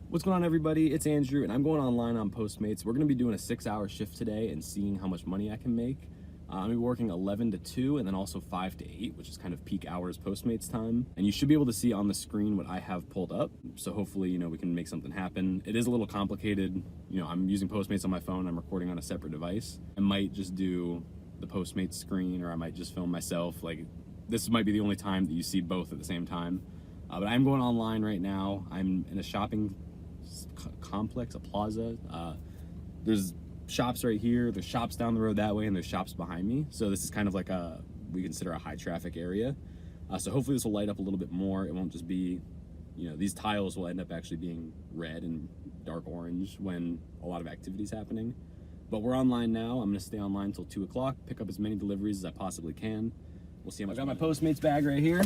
What's going on, everybody? It's Andrew, and I'm going online on Postmates. We're going to be doing a 6-hour shift today and seeing how much money I can make. I'm going to be working 11 to 2 and then also 5 to 8, which is kind of peak hours Postmates time. And you should be able to see on the screen what I have pulled up. So hopefully, we can make something happen. It is a little complicated. I'm using Postmates on my phone. I'm recording on a separate device. I might just do the Postmates screen, or I might just film myself. Like, this might be the only time that you see both at the same time. But I'm going online right now. I'm in a shopping complex, a plaza. There's shops right here, there's shops down the road that way, and there's shops behind me. So this is kind of like we consider a high traffic area. So hopefully this will light up a little bit more. It won't just be, these tiles will end up actually being red and dark orange when a lot of activity is happening. But we're online now. I'm gonna stay online until 2 o'clock, pick up as many deliveries as I possibly can. We'll see how much. I got my Postmates bag right here.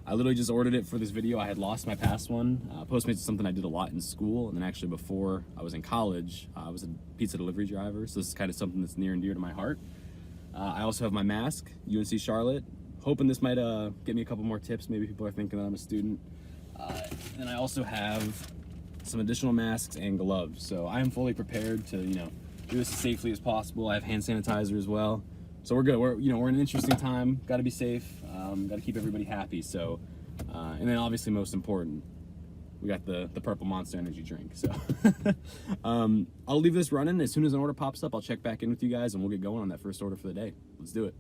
I literally just ordered it for this video. I had lost my past one. Postmates is something I did a lot in school, and then actually before I was in college, I was a pizza delivery driver, so this is kind of something that's near and dear to my heart. I also have my mask, UNC Charlotte. Hoping this might get me a couple more tips. Maybe people are thinking that I'm a student. And I also have some additional masks and gloves, so I am fully prepared to do this as safely as possible. I have hand sanitizer as well. So we're good. We're in an interesting time. Got to be safe. Got to keep everybody happy. So, and then obviously most important, we got the purple Monster energy drink. So, I'll leave this running. As soon as an order pops up, I'll check back in with you guys, and we'll get going on that first order for the day. Let's do it.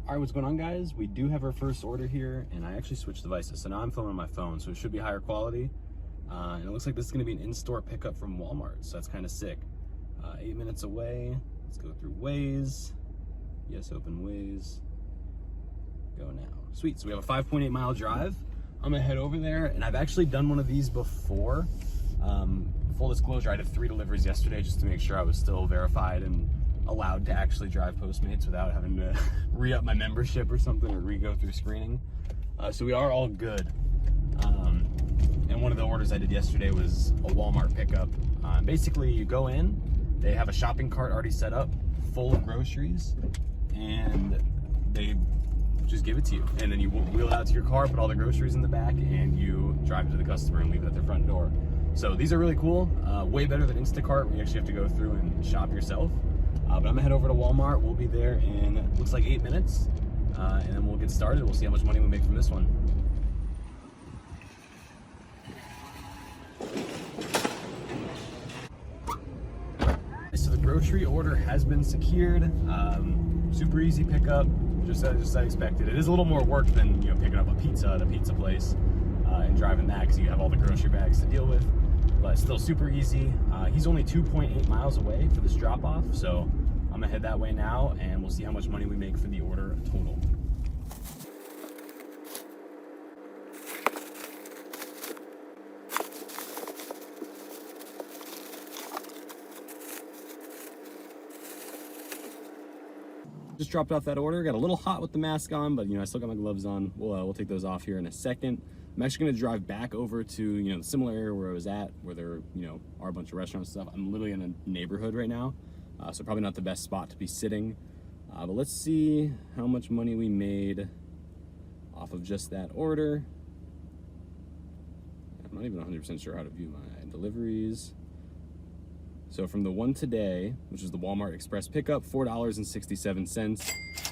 All right, what's going on, guys? We do have our first order here, and I actually switched devices. So now I'm filming on my phone, so it should be higher quality. And it looks like this is going to be an in-store pickup from Walmart. So that's kind of sick. 8 minutes away. Let's go through Waze. Yes, open Waze. Go now. Sweet. So we have a 5.8 mile drive. I'm gonna head over there, and I've actually done one of these before. Full disclosure, I did 3 deliveries yesterday just to make sure I was still verified and allowed to actually drive Postmates without having to re-up my membership or something, or re-go through screening. So we are all good. And one of the orders I did yesterday was a Walmart pickup. Basically, you go in, they have a shopping cart already set up, full of groceries, and they just give it to you, and then you wheel it out to your car, put all the groceries in the back, and you drive it to the customer and leave it at their front door. So these are really cool, way better than Instacart, where you actually have to go through and shop yourself. But I'm gonna head over to Walmart. We'll be there in, looks like 8 minutes, and then we'll get started. We'll see how much money we make from this one. So the grocery order has been secured. Super easy pickup, just as I expected. It is a little more work than picking up a pizza at a pizza place and driving that, because you have all the grocery bags to deal with. But still super easy. He's only 2.8 miles away for this drop off, so I'm gonna head that way now, and we'll see how much money we make for the order total. Just dropped off that order. Got a little hot with the mask on, but I still got my gloves on. We'll take those off here in a second. I'm actually gonna drive back over to the similar area where I was at, where there are a bunch of restaurants and stuff. I'm literally in a neighborhood right now, so probably not the best spot to be sitting. But let's see how much money we made off of just that order. I'm not even 100% sure how to view my deliveries. So from the one today, which is the Walmart Express pickup, $4.67. And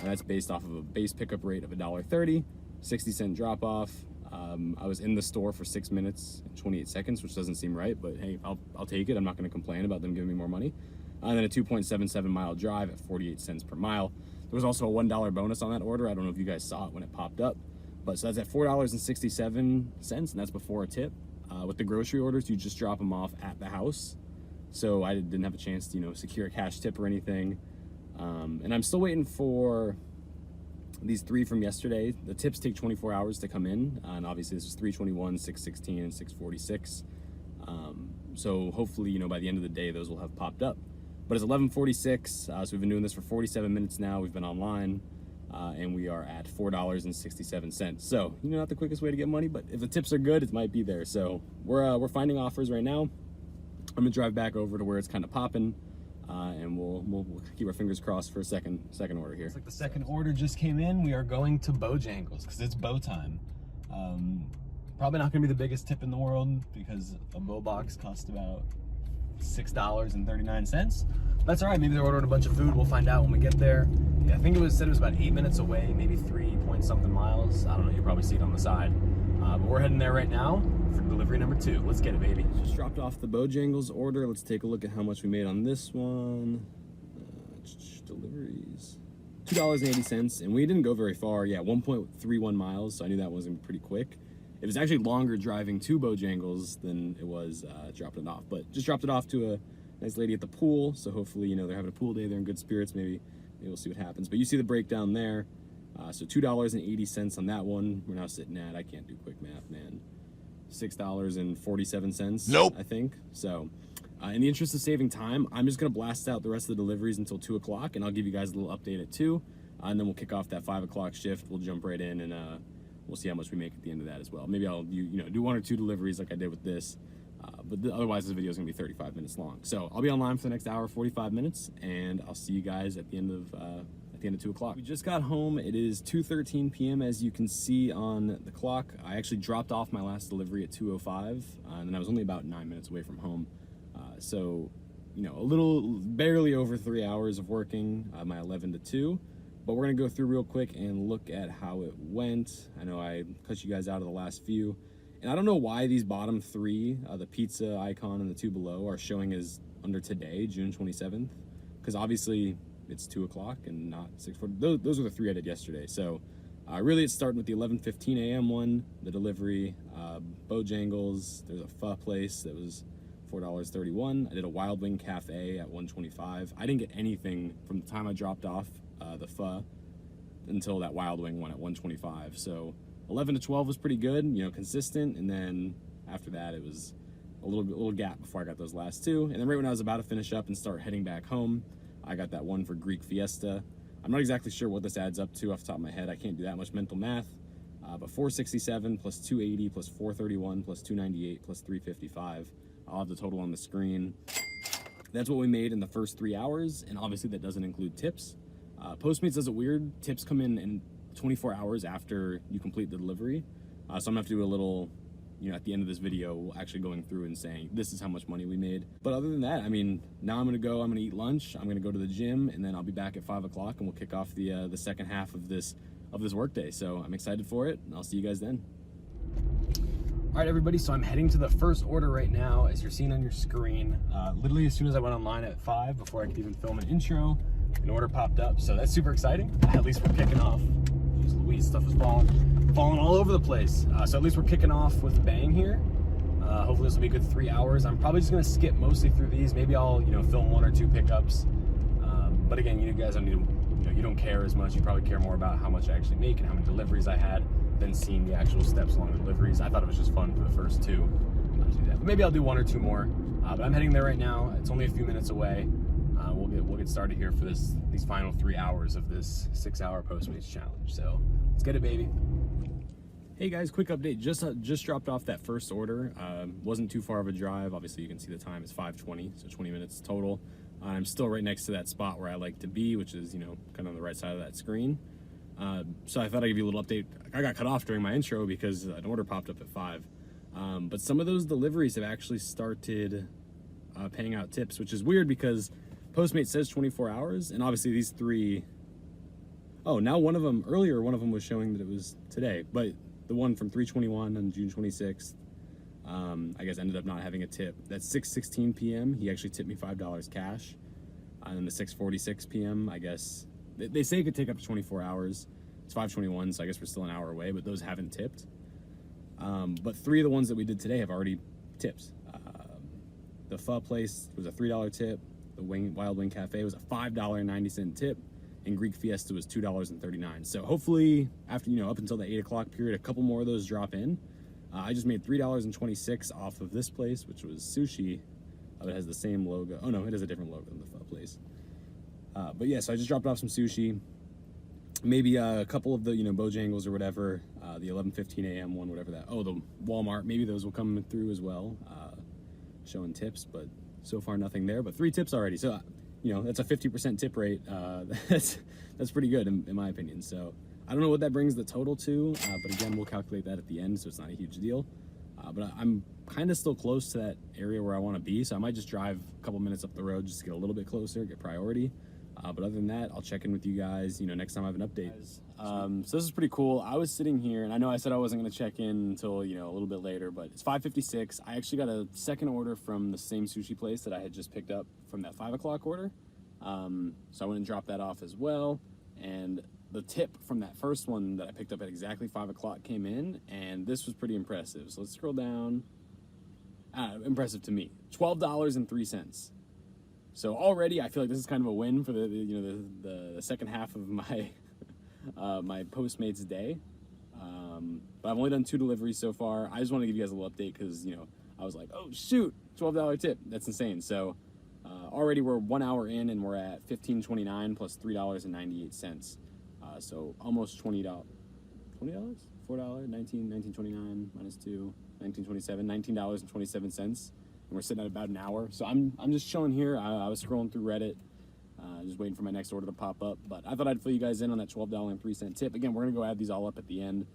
that's based off of a base pickup rate of $1.30, 60-cent drop off. I was in the store for 6 minutes and 28 seconds, which doesn't seem right, but hey, I'll take it. I'm not gonna complain about them giving me more money. And then a 2.77 mile drive at 48 cents per mile. There was also a $1 bonus on that order. I don't know if you guys saw it when it popped up, but so that's at $4.67, and that's before a tip. With the grocery orders, you just drop them off at the house. So I didn't have a chance to, secure a cash tip or anything. And I'm still waiting for these 3 from yesterday. The tips take 24 hours to come in. And obviously this was 321, 616, and 646. So hopefully, by the end of the day, those will have popped up. But it's 11:46, so we've been doing this for 47 minutes now. We've been online, and we are at $4.67. So, not the quickest way to get money, but if the tips are good, it might be there. So we're finding offers right now. I'm gonna drive back over to where it's kind of popping, and we'll keep our fingers crossed for a second order here. It's like the second order just came in. We are going to Bojangles because it's bow time. Probably not gonna be the biggest tip in the world because a bow box cost about $6.39. That's all right, maybe they're ordering a bunch of food. We'll find out when we get there. Yeah, I think said it was about 8 minutes away, maybe 3 point something miles. I don't know, you'll probably see it on the side. But we're heading there right now for delivery number 2. Let's get it, baby. Just dropped off the Bojangles order. Let's take a look at how much we made on this one. Deliveries. $2.80, and we didn't go very far. Yeah, 1.31 miles, so I knew that was gonna be pretty quick. It was actually longer driving to Bojangles than it was dropping it off, but just dropped it off to a nice lady at the pool, so hopefully, you know, they're having a pool day, they're in good spirits, maybe we'll see what happens. But you see the breakdown there. So $2.80 on that one. We're now sitting at, I can't do quick math, man, $6.47. Nope. I think. So in the interest of saving time, I'm just gonna blast out the rest of the deliveries until 2 o'clock, and I'll give you guys a little update at 2, and then we'll kick off that 5 o'clock shift. We'll jump right in, and we'll see how much we make at the end of that as well. Maybe I'll you know, do 1 or 2 deliveries like I did with this, but otherwise this video is gonna be 35 minutes long. So I'll be online for the next hour, 45 minutes, and I'll see you guys at the end of 2 o'clock. We just got home. It is 2:13 p.m. as you can see on the clock. I actually dropped off my last delivery at 2:05, and then I was only about 9 minutes away from home. So, you know, barely over 3 hours of working, my 11 to 2. But we're gonna go through real quick and look at how it went. I know I cut you guys out of the last few, and I don't know why these bottom 3, the pizza icon and the 2 below, are showing as under today, June 27th, because obviously it's 2 o'clock and not 6:40. Those are the 3 I did yesterday. So really it's starting with the 11:15 a.m. one, the delivery, Bojangles. There's a pho place that was $4.31. I did a Wild Wing Cafe at $1.25. I didn't get anything from the time I dropped off the pho until that Wild Wing one at $1.25. So 11 to 12 was pretty good, you know, consistent. And then after that, it was a little gap before I got those last 2. And then right when I was about to finish up and start heading back home, I got that one for Greek Fiesta. I'm not exactly sure what this adds up to off the top of my head. I can't do that much mental math. But 467 plus 280 plus 431 plus 298 plus 355. I'll have the total on the screen. That's what we made in the first 3 hours, and obviously that doesn't include tips. Postmates does it weird. Tips come in 24 hours after you complete the delivery. So I'm gonna have to do a little, you know, at the end of this video, actually going through and saying, this is how much money we made. But other than that, I mean, now I'm gonna eat lunch, I'm gonna go to the gym, and then I'll be back at 5 o'clock and we'll kick off the second half of this workday. So I'm excited for it, and I'll see you guys then. All right, everybody, so I'm heading to the first order right now, as you're seeing on your screen. Literally as soon as I went online at 5, before I could even film an intro, an order popped up, so that's super exciting. At least we're kicking off. Jeez Louise, stuff is falling all over the place. So at least we're kicking off with a bang here. Hopefully this will be a good 3 hours. I'm probably just gonna skip mostly through these. Maybe I'll, you know, film 1 or 2 pickups. But again, you guys don't need to, you know, you don't care as much. You probably care more about how much I actually make and how many deliveries I had than seeing the actual steps along the deliveries. I thought it was just fun for the first 2. Not to do that. But maybe I'll do 1 or 2 more. But I'm heading there right now. It's only a few minutes away. We'll get started here for these final 3 hours of this 6-hour Postmates challenge. So let's get it, baby. Hey guys, quick update. Just dropped off that first order. Wasn't too far of a drive. Obviously you can see the time is 5:20, so 20 minutes total. I'm still right next to that spot where I like to be, which is, you know, kind of on the right side of that screen. So I thought I'd give you a little update. I got cut off during my intro because an order popped up at 5. But some of those deliveries have actually started paying out tips, which is weird because Postmates says 24 hours, and obviously these 3... Oh, now one of them was showing that it was today, but the one from 3/21 on June 26th, I guess ended up not having a tip. That's 6:16 p.m. He actually tipped me $5 cash. And then the 6:46 p.m., I guess, they say it could take up to 24 hours. It's 5:21, so I guess we're still an hour away, but those haven't tipped. But 3 of the ones that we did today have already tipped. The pho place was a $3 tip. The Wild Wing Cafe was a $5.90 tip. And Greek Fiesta was $2.39. So hopefully, after, you know, up until the 8 o'clock period, a couple more of those drop in. I just made $3.26 off of this place, which was sushi. It has the same logo. Oh no, it has a different logo than the pho place. But yeah, so I just dropped off some sushi. Maybe a couple of the, you know, Bojangles or whatever. The 11:15 a.m. one, whatever that. Oh, the Walmart. Maybe those will come through as well, showing tips. But so far, nothing there. But 3 tips already. So, you know, that's a 50% tip rate. That's pretty good in my opinion. So I don't know what that brings the total to, but again, we'll calculate that at the end, so it's not a huge deal. But I'm kind of still close to that area where I want to be, so I might just drive a couple minutes up the road just to get a little bit closer, get priority. But other than that, I'll check in with you guys, next time I have an update. So this is pretty cool. I was sitting here, and I know I said I wasn't going to check in until, a little bit later, but it's 5:56. I actually got a second order from the same sushi place that I had just picked up from that 5 o'clock order. So I went and dropped that off as well. And the tip from that first one that I picked up at exactly 5 o'clock came in, and this was pretty impressive. So let's scroll down. Impressive to me. $12.03. So already I feel like this is kind of a win for the second half of my my Postmates day. But I've only done 2 deliveries so far. I just want to give you guys a little update because I was like, oh shoot, $12 tip. That's insane. So already we're 1 hour in and we're at $15.29 plus $3.98. So almost $20. $20? $4? $19.29 minus 2, $19.27, $19.27. And we're sitting at about an hour. So I'm just chilling here. I was scrolling through Reddit, just waiting for my next order to pop up. But I thought I'd fill you guys in on that $12.03 tip. Again, we're gonna go add these all up at the end.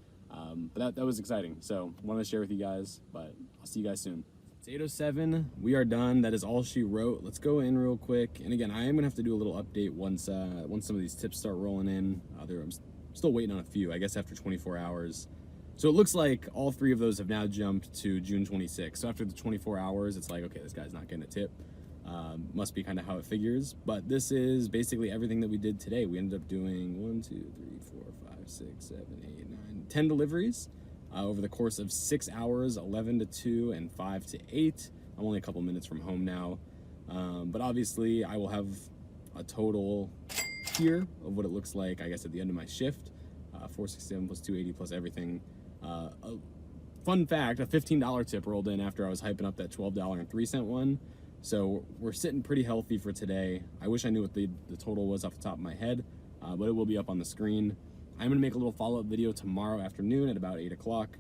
But that was exciting. So wanted to share with you guys, but I'll see you guys soon. It's 8:07. We are done. That is all she wrote. Let's go in real quick. And again, I am gonna have to do a little update once some of these tips start rolling in. I'm still waiting on a few, I guess, after 24 hours. So it looks like all 3 of those have now jumped to June 26th. So after the 24 hours, it's like, okay, this guy's not getting a tip. Must be kind of how it figures. But this is basically everything that we did today. We ended up doing 1, 2, 3, 4, 5, 6, 7, 8, 9, 10 deliveries over the course of 6 hours, 11 to 2 and 5 to 8. I'm only a couple minutes from home now. But obviously I will have a total here of what it looks like, I guess, at the end of my shift. 467 plus 280 plus everything. A fun fact, a $15 tip rolled in after I was hyping up that $12.03 one. So we're sitting pretty healthy for today. I wish I knew what the total was off the top of my head, but it will be up on the screen. I'm gonna make a little follow-up video tomorrow afternoon at about 8 o'clock.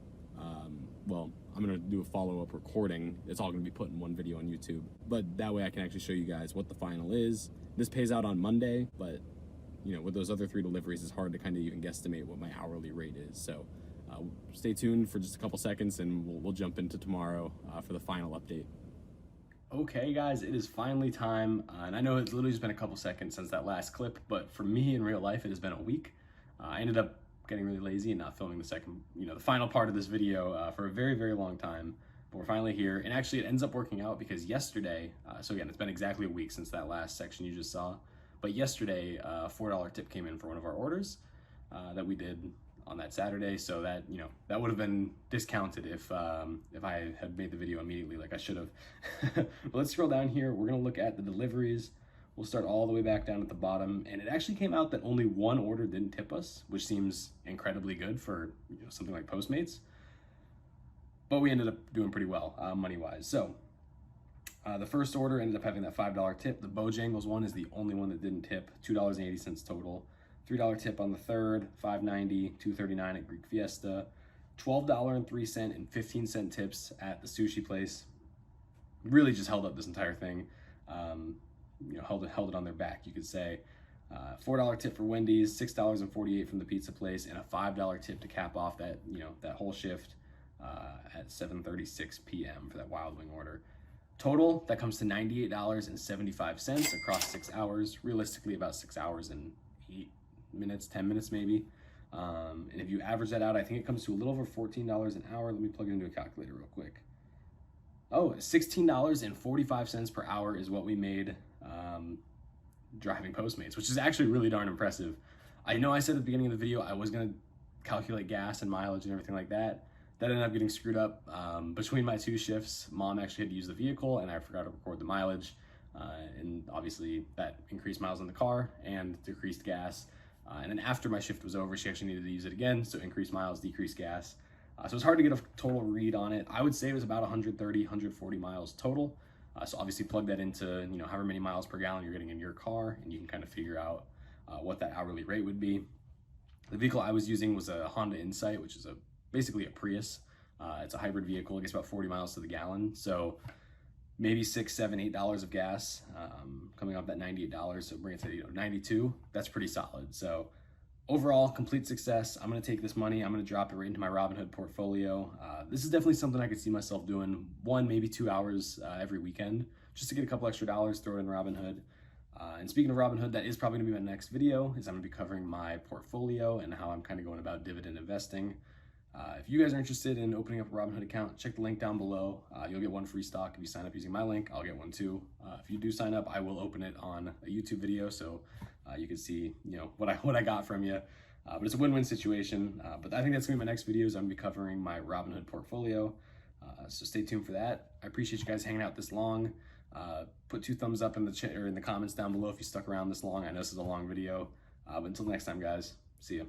Well, I'm gonna do a follow-up recording. It's all gonna be put in one video on YouTube, but that way I can actually show you guys what the final is. This pays out on Monday, but with those other 3 deliveries, it's hard to kind of even guesstimate what my hourly rate is. So stay tuned for just a couple seconds and we'll jump into tomorrow for the final update. Okay guys, it is finally time, and I know it's literally just been a couple seconds since that last clip, but for me in real life it has been a week. I ended up getting really lazy and not filming the final part of this video for a very, very long time, but we're finally here. And actually it ends up working out because yesterday, so again, it's been exactly a week since that last section you just saw, but yesterday a $4 tip came in for one of our orders that we did on that Saturday, so that that would have been discounted if I had made the video immediately like I should have. But let's scroll down here. We're gonna look at the deliveries. We'll start all the way back down at the bottom, and it actually came out that only 1 order didn't tip us, which seems incredibly good for something like Postmates. But we ended up doing pretty well money-wise. So the first order ended up having that $5 tip. The Bojangles one is the only one that didn't tip. $2.80 total. $3 tip on the third, $5.90, $2.39 at Greek Fiesta, $12.03 and 15-cent tips at the sushi place. Really just held up this entire thing. Held it on their back, you could say. $4 tip for Wendy's, $6.48 from the pizza place, and a $5 tip to cap off that that whole shift at 7:36 p.m. for that Wild Wing order. Total, that comes to $98.75 across 6 hours. Realistically, about 6 hours and 8 minutes, 10 minutes maybe. And if you average that out, I think it comes to a little over $14 an hour. Let me plug it into a calculator real quick. Oh, $16.45 per hour is what we made driving Postmates, which is actually really darn impressive. I know I said at the beginning of the video I was going to calculate gas and mileage and everything like that. That ended up getting screwed up. Between my 2 shifts, Mom actually had to use the vehicle and I forgot to record the mileage. And obviously that increased miles in the car and decreased gas. And then after my shift was over, she actually needed to use it again. So increased miles, decreased gas. So it's hard to get a total read on it. I would say it was about 130, 140 miles total. So obviously plug that into, however many miles per gallon you're getting in your car, and you can kind of figure out what that hourly rate would be. The vehicle I was using was a Honda Insight, which is basically a Prius. It's a hybrid vehicle. It gets about 40 miles to the gallon. So maybe $6, $7, $8 of gas coming off that $98. So bring it to 92. That's pretty solid. So overall, complete success. I'm going to take this money, I'm going to drop it right into my Robinhood portfolio. This is definitely something I could see myself doing 1, maybe 2 hours every weekend, just to get a couple extra dollars, throw it in Robinhood. And speaking of Robinhood, that is probably going to be my next video, is I'm going to be covering my portfolio and how I'm kind of going about dividend investing. If you guys are interested in opening up a Robinhood account, check the link down below. You'll get 1 free stock if you sign up using my link. I'll get 1 too. If you do sign up, I will open it on a YouTube video, so you can see, what I got from you. But it's a win-win situation. But I think that's gonna be my next videos. I'm gonna be covering my Robinhood portfolio. So stay tuned for that. I appreciate you guys hanging out this long. Put 2 thumbs up in the chat or in the comments down below if you stuck around this long. I know this is a long video. But until next time, guys, see ya.